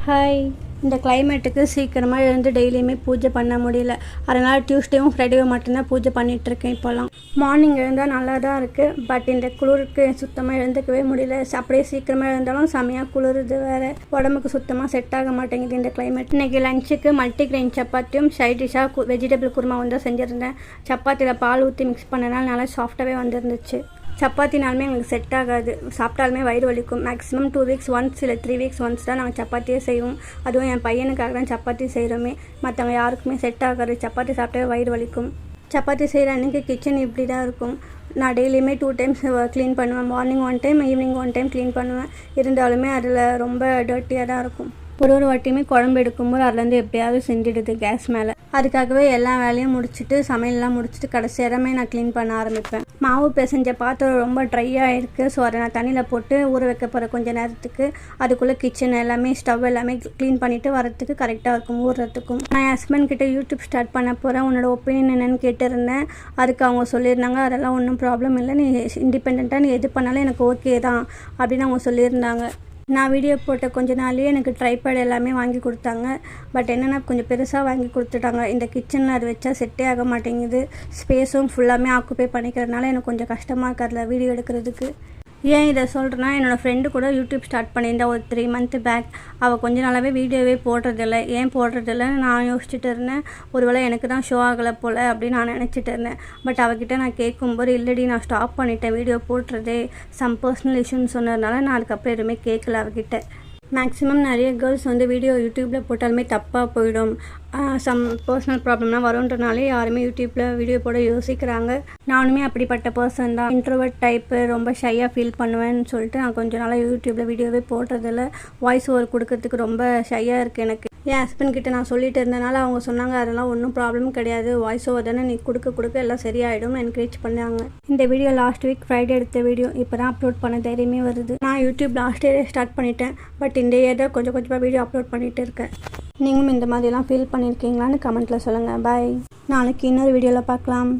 Hi. இந்த கிளைமேட்டுக்கு சீக்கிரமாக எழுந்து டெய்லியுமே பூஜை பண்ண முடியல. அதனால் டியூஸ்டேவும் ஃப்ரைடேவும் மட்டும்தான் பூஜை பண்ணிகிட்ருக்கேன். இப்போலாம் மார்னிங் எழுந்தால் நல்லா தான் இருக்குது. பட் இந்த குளிருக்கு சுத்தமாக எழுந்துக்கவே முடியல. அப்படியே சீக்கிரமாக எழுந்தாலும் செமையாக குளிருது வேறு. உடம்புக்கு சுத்தமாக செட் ஆக மாட்டேங்குது இந்த கிளைமேட். இன்றைக்கி லஞ்சுக்கு மல்டிக்ரெயின் சப்பாத்தியும் சைட் டிஷ்ஷாக வெஜிடபிள் குருமாவும் தான் செஞ்சுருந்தேன். சப்பாத்தியில் பால் ஊற்றி மிக்ஸ் பண்ணனால நல்லா சாஃப்டாகவே வந்துருந்துச்சு. சப்பாத்தினாலுமே எங்களுக்கு செட் ஆகாது. சாப்பிட்டாலுமே வயிறு வலிக்கும். மேக்ஸிமம் 2 வீக்ஸ் ஒன்ஸ் இல்லை 3 வீக்ஸ் ஒன்ஸ் தான் நாங்கள் சப்பாத்தியே செய்வோம். அதுவும் என் பையனுக்காக தான் சப்பாத்தி செய்கிறோமே. மற்றவங்க யாருக்குமே செட் ஆகாது. சப்பாத்தி சாப்பிட்டாவே வயிறு வலிக்கும். சப்பாத்தி செய்கிற அன்றைக்கி கிச்சன் இப்படி தான் இருக்கும். நான் டெய்லியுமே 2 டைம்ஸ் க்ளீன் பண்ணுவேன். Morning 1 time, evening 1 time clean பண்ணுவேன். இருந்தாலுமே அதில் ரொம்ப டர்ட்டியாக தான் இருக்கும். ஒரு வாட்டியுமே குழம்பு எடுக்கும்போது அதுலேருந்து எப்படியாவது செஞ்சிடுது கேஸ் மேலே. அதுக்காகவே எல்லா வேலையும் முடிச்சுட்டு சமையல்லாம் முடிச்சுட்டு கடைசி இடமே நான் க்ளீன் பண்ண ஆரம்பிப்பேன். மாவு பிசைஞ்ச பாத்திரம் ரொம்ப ட்ரையாக இருக்குது. ஸோ அதை நான் தண்ணியில் போட்டு ஊற வைக்க போகிறேன் கொஞ்சம் நேரத்துக்கு. அதுக்குள்ளே கிச்சன் எல்லாமே ஸ்டவ் எல்லாமே க்ளீன் பண்ணிவிட்டு வரத்துக்கு கரெக்டாக இருக்கும் ஊறுறதுக்கும். நான் என் ஹஸ்பண்ட் கிட்டே யூடியூப் ஸ்டார்ட் பண்ண போகிறேன், உன்னோட ஒப்பீனியன் என்னென்னு கேட்டிருந்தேன். அதுக்கு அவங்க சொல்லியிருந்தாங்க அதெல்லாம் ஒன்றும் ப்ராப்ளம் இல்லை, நீ இண்டிபெண்ட்டாக நீ எது பண்ணாலும் எனக்கு ஓகே தான் அப்படின்னு அவங்க சொல்லியிருந்தாங்க. நான் வீடியோ போட்ட கொஞ்ச நாள்லேயே எனக்கு ட்ரைபேட் எல்லாமே வாங்கி கொடுத்தாங்க. பட் என்னென்னா கொஞ்சம் பெருசாக வாங்கி கொடுத்துட்டாங்க. இந்த கிச்சனில் அது வச்சா செட்டே ஆக மாட்டேங்குது. ஸ்பேஸும் ஃபுல்லாமே ஆக்குப்பை பண்ணிக்கிறதுனால எனக்கு கொஞ்சம் கஷ்டமாக இருக்குது அதில் வீடியோ எடுக்கிறதுக்கு. ஏன் இதை சொல்கிறேன்னா, என்னோடய ஃப்ரெண்டு கூட யூடியூப் ஸ்டார்ட் பண்ணியிருந்தா ஒரு 3 மந்த் பேக். அவள் கொஞ்ச நாளாகவே வீடியோவே போடுறதில்ல. ஏன் போடுறதில்லன்னு நான் யோசிச்சுட்டு இருந்தேன். ஒருவேளை எனக்கு தான் ஷோ ஆகலை போல் அப்படின்னு நான் நினச்சிட்டு இருந்தேன். பட் அவகிட்ட நான் கேட்கும்போது இல்லடி நான் ஸ்டாப் பண்ணிட்டேன் வீடியோ போடுறதே, சம் பர்சனல் இஷ்யூன்னு சொன்னதுனால நான் அதுக்கப்புறம் எதுவுமே கேட்கல அவகிட்ட. மேக்ஸிமம் நிறைய கேர்ள்ஸ் வீடியோ யூடியூப்பில் போட்டாலுமே தப்பாக போயிடும். சம் பர்சனல் ப்ராப்ளம்லாம் வரும்ன்றனாலே யாருமே யூடியூப்பில் வீடியோ போட யோசிக்கிறாங்க. நானுமே அப்படிப்பட்ட பர்சன் தான். இன்ட்ரோவர்ட் டைப்பு, ரொம்ப ஷையாக ஃபீல் பண்ணுவேன்னு சொல்லிட்டு நான் கொஞ்சம் நாளாக யூடியூப்பில் வீடியோவே போடுறதில்ல. வாய்ஸ் ஓவர் கொடுக்கறதுக்கு ரொம்ப ஷையாக இருக்குது எனக்கு. என் ஹஸ்பண்ட் கிட்ட நான் சொல்லிட்டு இருந்தனால அவங்க சொன்னாங்க அதெல்லாம் ஒன்றும் ப்ராப்ளம் கிடையாது, வாய்ஸ் ஓவர் தானே, நீ கொடுக்க எல்லாம் சரியாயிடும் என்கரேஜ் பண்ணாங்க. இந்த வீடியோ லாஸ்ட் வீக் ஃப்ரைடே எடுத்த வீடியோ. இப்போ தான் அப்லோட் பண்ண தைரியமே வருது. நான் யூடியூப் லாஸ்ட் இயரே ஸ்டார்ட் பண்ணிட்டேன். பட் இந்த இயர் தான் கொஞ்சம் கொஞ்சமாக வீடியோ அப்லோட் பண்ணிகிட்டு இருக்கேன். நீங்களும் இந்த மாதிரிலாம் ஃபீல் பண்ணியிருக்கீங்களான்னு கமெண்ட்டில் சொல்லுங்கள். பாய். நாளைக்கு இன்னொரு வீடியோவில் பார்க்கலாம்.